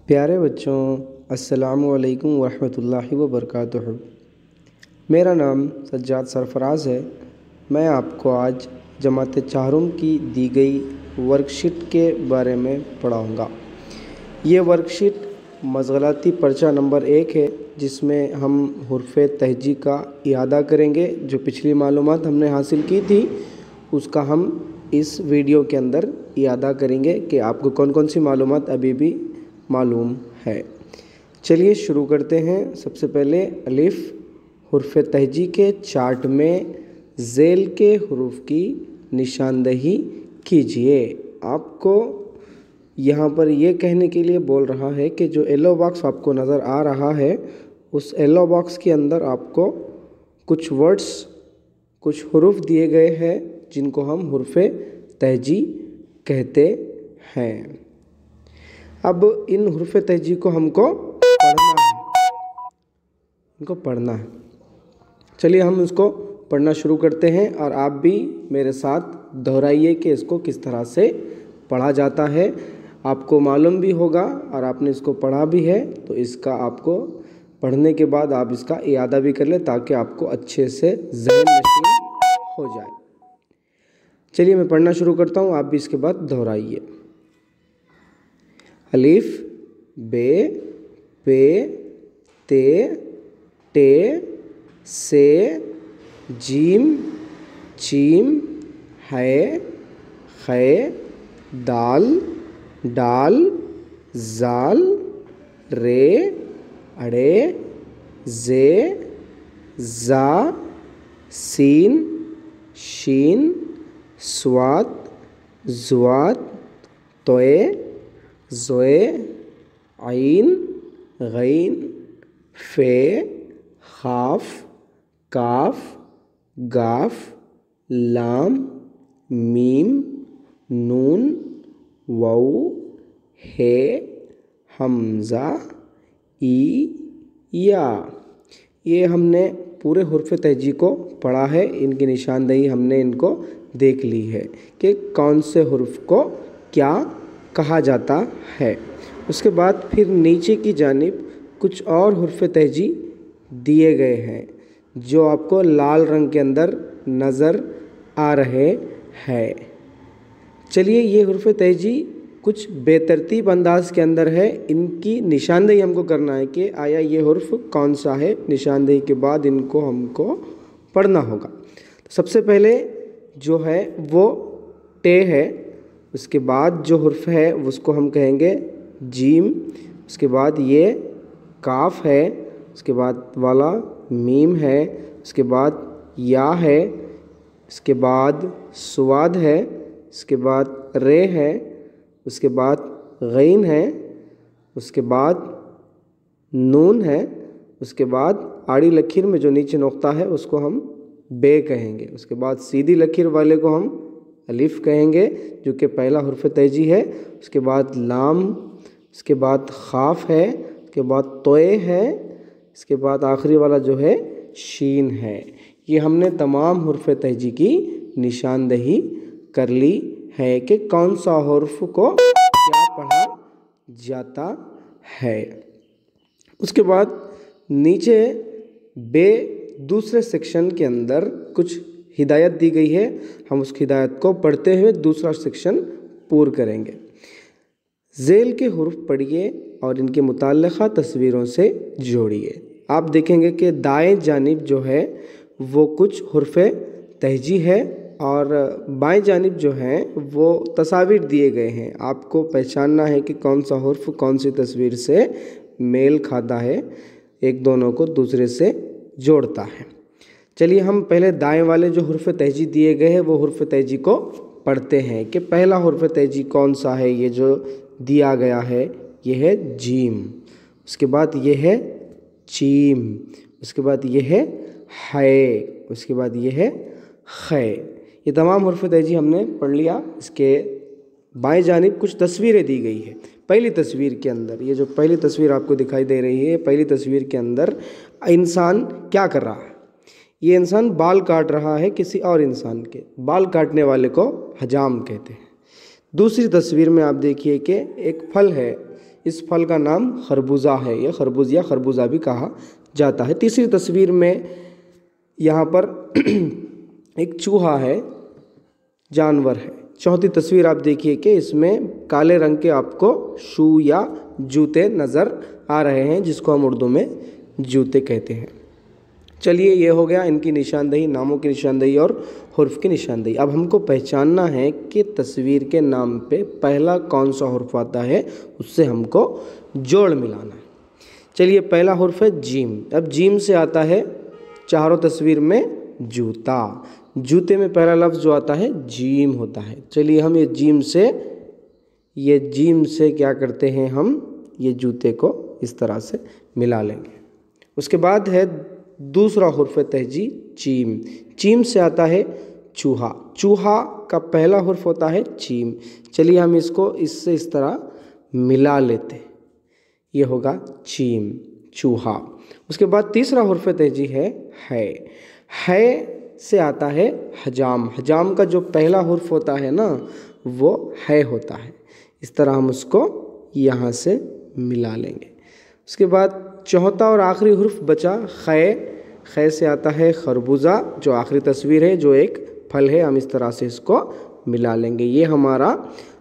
پیارے بچوں، السلام علیکم ورحمۃ اللہ وبرکاتہ۔ میرا نام سجاد سرفراز ہے۔ میں آپ کو آج جماعت چہارم کی دی گئی ورک شیٹ کے بارے میں پڑھاؤں گا۔ یہ ورک شیٹ مشغلاتی پرچہ نمبر 1 ہے، جس میں ہم حروف تہجی کا اعادہ کریں گے۔ جو پچھلی معلومات ہم نے حاصل کی تھی اس کا ہم اس ویڈیو کے اندر اعادہ کریں گے کہ آپ کو کون کون سی معلومات ابھی بھی معلوم ہے۔ چلیے شروع کرتے ہیں۔ سب سے پہلے الف حرف تہجی کے چارٹ میں ذیل کے حروف کی نشاندہی کیجیے۔ آپ کو یہاں پر یہ کہنے کے لیے بول رہا ہے کہ جو ایلو باکس آپ کو نظر آ رہا ہے اس ایلو باکس کے اندر آپ کو کچھ ورڈز، کچھ حروف دیے گئے ہیں جن کو ہم حروف تہجی کہتے ہیں۔ اب ان حروف تہجی کو ہم کو پڑھنا ہے۔ چلیے ہم اس کو پڑھنا شروع کرتے ہیں اور آپ بھی میرے ساتھ دہرائیے کہ اس کو کس طرح سے پڑھا جاتا ہے۔ آپ کو معلوم بھی ہوگا اور آپ نے اس کو پڑھا بھی ہے، تو اس کا آپ کو پڑھنے کے بعد آپ اس کا اعادہ بھی کر لیں تاکہ آپ کو اچھے سے ذہن نشین ہو جائے۔ چلیے میں پڑھنا شروع کرتا ہوں، آپ بھی اس کے بعد دہرائیے۔ الف بے پے تے ٹے سے جیم چیم ہے خے دال ڈال زال رے اڑے زے زا سین شین صاد ضاد طے زوئے عین غین فے خاف کاف گاف لام میم نون واو ہے حمزہ ای یا۔ یہ ہم نے پورے حروف تہجی کو پڑھا ہے۔ ان کی نشاندہی ہم نے ان کو دیکھ لی ہے کہ کون سے حروف کو کیا کہا جاتا ہے۔ اس کے بعد پھر نیچے کی جانب کچھ اور حروف تہجی دیے گئے ہیں جو آپ کو لال رنگ کے اندر نظر آ رہے ہیں۔ چلیے یہ حروف تہجی کچھ بے ترتیب انداز کے اندر ہے، ان کی نشاندہی ہم کو کرنا ہے کہ آیا یہ حرف کون سا ہے۔ نشاندہی کے بعد ان کو ہم کو پڑھنا ہوگا۔ سب سے پہلے جو ہے وہ ٹے ہے، اس کے بعد جو حرف ہے اس کو ہم کہیں گے جیم، اس کے بعد یہ کاف ہے، اس کے بعد والا میم ہے، اس کے بعد یا ہے، اس کے بعد صاد ہے، اس کے بعد رے ہے، اس کے بعد غین ہے، اس کے بعد نون ہے، اس کے بعد آڑی لکیر میں جو نیچے نقطہ ہے اس کو ہم بے کہیں گے، اس کے بعد سیدھی لکیر والے کو ہم الف کہیں گے جو کہ پہلا حرف تہجی ہے، اس کے بعد لام، اس کے بعد خاف ہے، اس کے بعد طے ہے، اس کے بعد آخری والا جو ہے شین ہے۔ یہ ہم نے تمام حروف تہجی کی نشاندہی کر لی ہے کہ کون سا حرف کو کیا پڑھا جاتا ہے۔ اس کے بعد نیچے بے دوسرے سیکشن کے اندر کچھ ہدایت دی گئی ہے، ہم اس ہدایت کو پڑھتے ہوئے دوسرا سیکشن پور کریں گے۔ ذیل کے حروف پڑھیے اور ان کے متعلقہ تصویروں سے جوڑیے۔ آپ دیکھیں گے کہ دائیں جانب جو ہے وہ کچھ حروف تہجی ہے اور بائیں جانب جو ہیں وہ تصاویر دیے گئے ہیں۔ آپ کو پہچاننا ہے کہ کون سا حرف کون سی تصویر سے میل کھاتا ہے، ایک دونوں کو دوسرے سے جوڑتا ہے۔ چلیے ہم پہلے دائیں والے جو حرف تہجی دیے گئے ہیں وہ حرف تہجی کو پڑھتے ہیں کہ پہلا حرف تہجی کون سا ہے۔ یہ جو دیا گیا ہے یہ ہے جیم، اس کے بعد یہ ہے چیم، اس کے بعد یہ ہے ہے، اس کے بعد یہ ہے خے۔ یہ تمام حروف تہجی ہم نے پڑھ لیا۔ اس کے بائیں جانب کچھ تصویریں دی گئی ہے۔ پہلی تصویر کے اندر، یہ جو پہلی تصویر آپ کو دکھائی دے رہی ہے، پہلی تصویر کے اندر انسان کیا کر رہا ہے؟ یہ انسان بال کاٹ رہا ہے کسی اور انسان کے۔ بال کاٹنے والے کو حجام کہتے ہیں۔ दूसरी तस्वीर में आप देखिए कि एक फल है, इस फल का नाम खरबूजा है, ये खरबूज या खरबूजा भी कहा जाता है। तीसरी तस्वीर में यहाँ पर एक चूहा है, जानवर है। चौथी तस्वीर आप देखिए कि इसमें काले रंग के आपको शू या जूते नज़र आ रहे हैं, जिसको हम उर्दू में जूते कहते हैं। चलिए, ये हो गया इनकी निशानदेही, नामों की निशानदेही और हुर्फ की निशानदेही। अब हमको पहचानना है कि तस्वीर के नाम पे पहला कौन सा हुर्फ आता है, उससे हमको जोड़ मिलाना है। चलिए, पहला हुर्फ है जीम। अब जीम से आता है चारों तस्वीर में जूता। जूते में पहला लफ्ज़ जो आता है जीम होता है। चलिए, हम ये जीम से क्या करते हैं, हम ये जूते को इस तरह से मिला लेंगे। उसके बाद है दूसरा हुर्फ तहजी चीम। चीम से आता है चूहा। चूहा का पहला हुर्फ होता है चीम। चलिए, हम इसको इससे इस तरह मिला लेते हैं, ये होगा चीम, चूहा। उसके बाद तीसरा हुर्फ तहजी है से आता है हजाम। हजाम का जो पहला हुर्फ होता है ना, वो है होता है। इस तरह हम उसको यहाँ से मिला लेंगे। उसके बाद चौथा और आखिरी हुर्फ बचा खे से आता है खरबूजा, जो आखिरी तस्वीर है, जो एक फल है। हम इस तरह से इसको मिला लेंगे। ये हमारा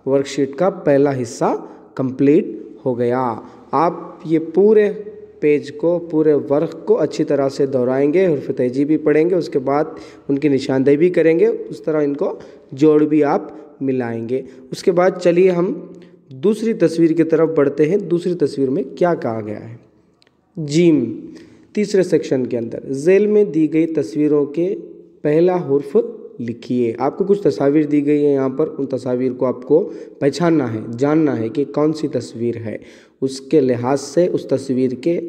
वर्कशीट का पहला हिस्सा कंप्लीट हो गया। आप ये पूरे पेज को, पूरे वर्क को अच्छी तरह से दोहराएंगे, हुर्फ तहजी भी पढ़ेंगे, उसके बाद उनकी निशानदेही भी करेंगे, उस तरह इनको जोड़ भी आप मिलाएंगे। उसके बाद चलिए हम दूसरी तस्वीर की तरफ बढ़ते हैं। दूसरी तस्वीर में क्या कहा गया है। जीम, तीसरे सेक्शन के अंदर झेल में दी गई तस्वीरों के पहला हुर्फ लिखिए। आपको कुछ तस्वीर दी गई है यहाँ पर, उन तस्वीर को आपको पहचानना है, जानना है कि कौन सी तस्वीर है। उसके लिहाज से उस तस्वीर के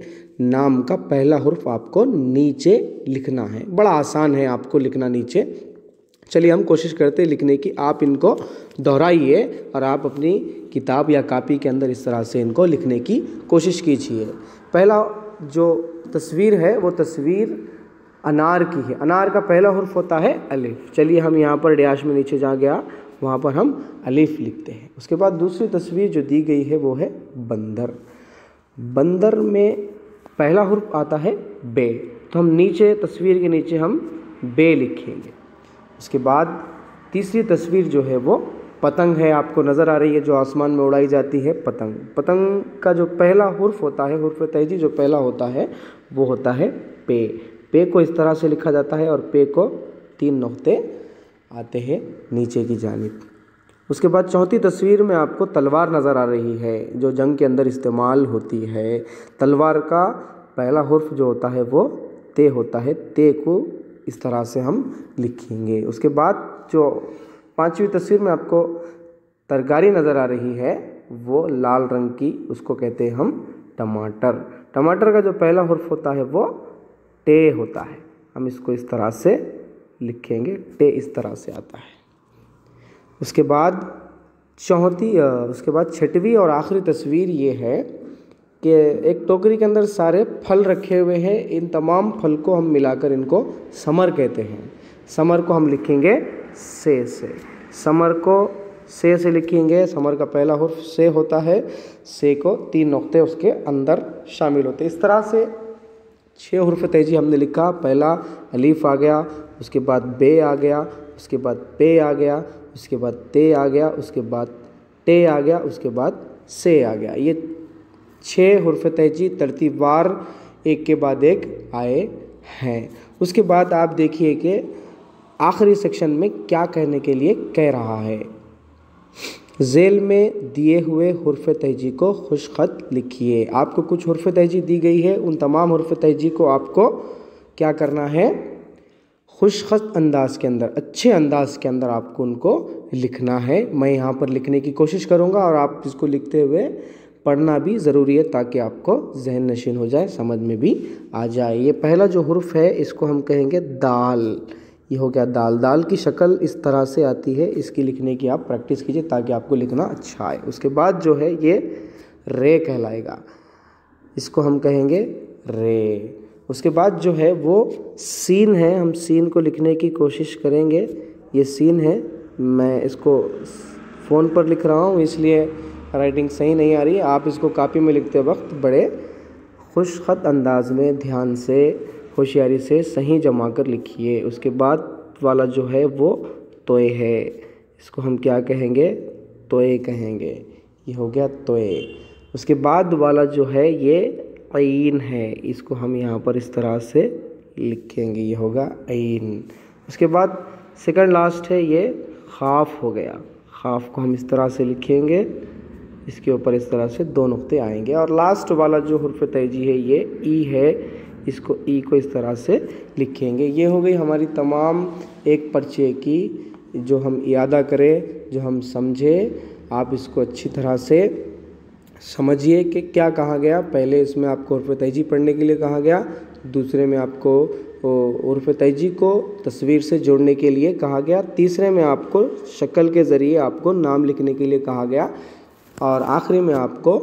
नाम का पहला हुर्फ आपको नीचे लिखना है। बड़ा आसान है आपको लिखना नीचे। चलिए, हम कोशिश करते हैं लिखने की। आप इनको दोहराइए और आप अपनी किताब या कापी के अंदर इस तरह से इनको लिखने की कोशिश कीजिए। पहला जो तस्वीर है वो तस्वीर अनार की है। अनार का पहला हुर्फ होता है अलिफ। चलिए, हम यहाँ पर डैश में नीचे जा गया, वहाँ पर हम अलिफ लिखते हैं। उसके बाद दूसरी तस्वीर जो दी गई है वो है बंदर। बंदर में पहला हुर्फ आता है बे, तो हम नीचे तस्वीर के नीचे हम बे लिखेंगे। उसके बाद तीसरी तस्वीर जो है वो पतंग है, आपको नज़र आ रही है, जो आसमान में उड़ाई जाती है पतंग। पतंग का जो पहला हुर्फ होता है, हुर्फ तहजी जो पहला होता है वो होता है पे। पे को इस तरह से लिखा जाता है और पे को 3 नुक्ते आते हैं नीचे की जानिब। उसके बाद चौथी तस्वीर में आपको तलवार नज़र आ रही है, जो जंग के अंदर इस्तेमाल होती है। तलवार का पहला हुर्फ जो होता है वो ते होता है। ते को इस तरह से हम लिखेंगे। उसके बाद जो पांचवी तस्वीर में आपको तरकारी नज़र आ रही है वो लाल रंग की, उसको कहते हैं हम टमाटर। टमाटर का जो पहला हुर्फ होता है वो टे होता है। हम इसको इस तरह से लिखेंगे, टे इस तरह से आता है। उसके बाद छठवीं और आखिरी तस्वीर ये है कि एक टोकरी के अंदर सारे फल रखे हुए हैं। इन तमाम फल को हम मिलाकर इनको समर कहते हैं। समर को हम लिखेंगे से। समर को से लिखेंगे। समर का पहला हुर्फ से होता है। से को 3 नुक्ते उसके अंदर शामिल होते हैं। इस तरह से 6 हुर्फ तहजी हमने लिखा। पहला अलीफ आ गया, उसके बाद बे आ गया, उसके बाद पे आ गया, उसके बाद ते आ गया, उसके बाद टे आ गया, उसके बाद से आ गया। ये 6 हुर्फ तहजी तरतीबवार एक के बाद एक आए हैं। उसके बाद आप देखिए कि आखिरी सेक्शन में क्या कहने के लिए कह रहा है। झेल में दिए हुए हुर्फ तहजी को खुशखत लिखिए। आपको कुछ हुर्फ तहजी दी गई है, उन तमाम हुर्फ तहजी को आपको क्या करना है, खुशखत अंदाज के अंदर, अच्छे अंदाज के अंदर आपको उनको लिखना है। मैं यहाँ पर लिखने की कोशिश करूँगा और आप इसको लिखते हुए पढ़ना भी ज़रूरी है ताकि आपको जहन नशीन हो जाए, समझ में भी आ जाए। ये पहला जो हुर्फ है इसको हम कहेंगे दाल। ये हो गया दाल। दाल की शक्ल इस तरह से आती है, इसकी लिखने की आप प्रैक्टिस कीजिए ताकि आपको लिखना अच्छा आए। उसके बाद जो है ये रे कहलाएगा, इसको हम कहेंगे रे। उसके बाद जो है वो सीन है, हम सीन को लिखने की कोशिश करेंगे। ये सीन है, मैं इसको फ़ोन पर लिख रहा हूँ इसलिए رائٹنگ صحیح نہیں آ رہی ہے. آپ اس کو کاپی میں لکھتے وقت بڑے خوش خط انداز میں دھیان سے ہوشیاری سے صحیح جما کر لکھیے. اس کے بعد والا جو ہے وہ توئے ہے. اس کو ہم کیا کہیں گے؟ توئے کہیں گے. یہ ہو گیا توئے. اس کے بعد والا جو ہے یہ عین ہے. اس کو ہم یہاں پر اس طرح سے لکھیں گے. یہ ہوگا عین. اس کے بعد سیکنڈ لاسٹ ہے یہ خاف ہو گیا. خاف کو ہم اس طرح سے لکھیں گے. اس کے اوپر اس طرح سے 2 نقطے آئیں گے. اور لاسٹ والا جو حرف تہجی ہے یہ ای ہے. اس کو ای کو اس طرح سے لکھیں گے. یہ ہو گئی ہماری تمام ایک پرچے کی جو ہم اعادہ کریں, جو ہم سمجھے. آپ اس کو اچھی طرح سے سمجھیے کہ کیا کہا گیا. پہلے اس میں آپ کو حرف تہجی پڑھنے کے لیے کہا گیا. دوسرے میں آپ کو حرف تہجی کو تصویر سے جوڑنے کے لیے کہا گیا. تیسرے میں آپ کو شکل کے ذریعے آپ کو نام لکھنے کے لیے کہا گیا. اور آخری میں آپ کو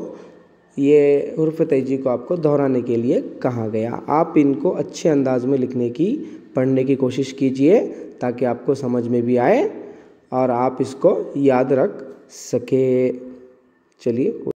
یہ حرف تہجی کو آپ کو دہرانے کے لیے کہا گیا. آپ ان کو اچھے انداز میں لکھنے کی پڑھنے کی کوشش کیجئے تاکہ آپ کو سمجھ میں بھی آئے اور آپ اس کو یاد رکھ سکیں. چلیے.